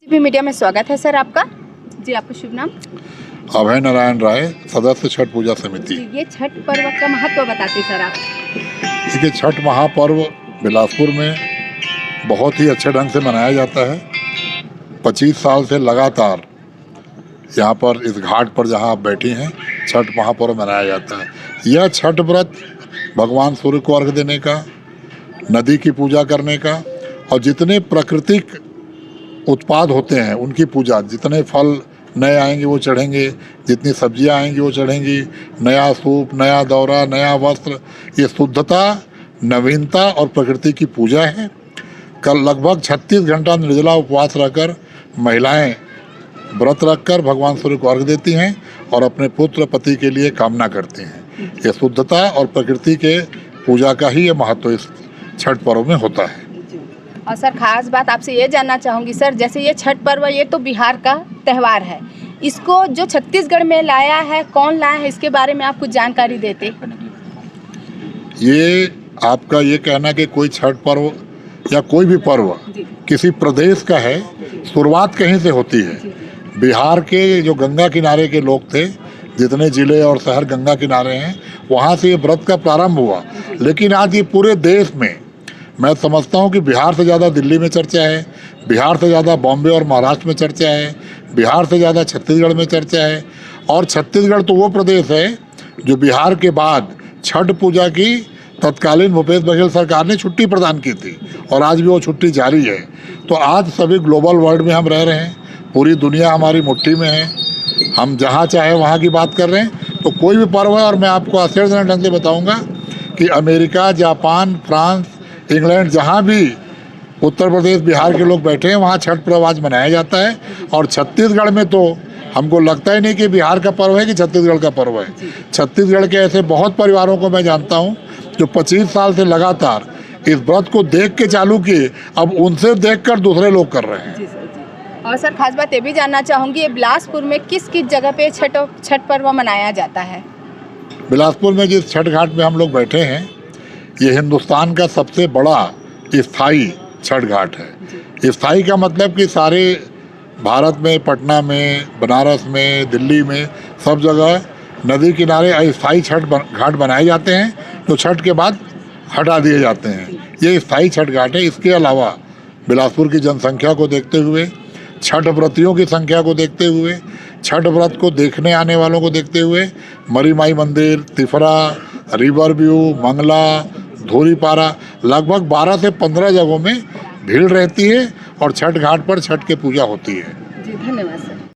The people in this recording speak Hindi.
भी मीडिया में स्वागत है सर आपका। जी, आपका शुभ नाम? अभय नारायण राय, सदस्य छठ पूजा समिति। ये छठ पर्व का महत्व बताते सर आप। देखिए, छठ महापर्व बिलासपुर में बहुत ही अच्छे ढंग से मनाया जाता है। 25 साल से लगातार यहाँ पर इस घाट पर जहाँ आप बैठी हैं, छठ महापर्व मनाया जाता है। यह छठ व्रत भगवान सूर्य को अर्घ देने का, नदी की पूजा करने का और जितने प्राकृतिक उत्पाद होते हैं उनकी पूजा, जितने फल नए आएंगे वो चढ़ेंगे, जितनी सब्जियां आएंगी वो चढ़ेंगी, नया सूप, नया दौरा, नया वस्त्र, ये शुद्धता, नवीनता और प्रकृति की पूजा है। कल लगभग 36 घंटा निर्जला उपवास रहकर महिलाएं व्रत रखकर भगवान सूर्य को अर्घ देती हैं और अपने पुत्र पति के लिए कामना करती हैं। ये शुद्धता और प्रकृति के पूजा का ही ये महत्व इस छठ पर्व में होता है। और सर, खास बात आपसे ये जानना चाहूँगी सर, जैसे ये छठ पर्व, ये तो बिहार का त्यौहार है, इसको जो छत्तीसगढ़ में लाया है, कौन लाया है, इसके बारे में आप कुछ जानकारी देते? ये आपका ये कहना कि कोई छठ पर्व या कोई भी पर्व किसी प्रदेश का है, शुरुआत कहीं से होती है। बिहार के जो गंगा किनारे के लोग थे, जितने जिले और शहर गंगा किनारे हैं, वहाँ से ये व्रत का प्रारंभ हुआ। लेकिन आज ये पूरे देश में, मैं समझता हूँ कि बिहार से ज़्यादा दिल्ली में चर्चा है, बिहार से ज़्यादा बॉम्बे और महाराष्ट्र में चर्चा है, बिहार से ज़्यादा छत्तीसगढ़ में चर्चा है। और छत्तीसगढ़ तो वो प्रदेश है जो बिहार के बाद छठ पूजा की तत्कालीन भूपेश बघेल सरकार ने छुट्टी प्रदान की थी और आज भी वो छुट्टी जारी है। तो आज सभी ग्लोबल वर्ल्ड में हम रह रहे हैं, पूरी दुनिया हमारी मुट्ठी में है, हम जहाँ चाहे वहाँ की बात कर रहे हैं। तो कोई भी पर्व है, और मैं आपको आश्चर्यजनक ढंग से बताऊँगा कि अमेरिका, जापान, फ्रांस, इंग्लैंड, जहाँ भी उत्तर प्रदेश, बिहार के लोग बैठे हैं, वहाँ छठ पर्व आज मनाया जाता है। और छत्तीसगढ़ में तो हमको लगता ही नहीं कि बिहार का पर्व है कि छत्तीसगढ़ का पर्व है। छत्तीसगढ़ के ऐसे बहुत परिवारों को मैं जानता हूँ जो 25 साल से लगातार इस व्रत को देख के चालू किए, अब उनसे देखकर दूसरे लोग कर रहे हैं। और सर, खास बात ये भी जानना चाहूँगी, ये बिलासपुर में किस किस जगह पे छठ पर्व मनाया जाता है? बिलासपुर में जिस छठ घाट में हम लोग बैठे हैं, ये हिंदुस्तान का सबसे बड़ा स्थायी छठ घाट है। स्थायी का मतलब कि सारे भारत में, पटना में, बनारस में, दिल्ली में, सब जगह नदी किनारे अस्थायी छठ घाट बनाए जाते हैं, जो छठ के बाद हटा दिए जाते हैं। ये स्थायी छठ घाट है। इसके अलावा बिलासपुर की जनसंख्या को देखते हुए, छठ व्रतियों की संख्या को देखते हुए, छठ व्रत को देखने आने वालों को देखते हुए मरी माई मंदिर, तिफरा, रिवर व्यू, मंगला, धोरीपारा, लगभग 12 से 15 जगहों में भीड़ रहती है और छठ घाट पर छठ की पूजा होती है। जी, धन्यवाद सर।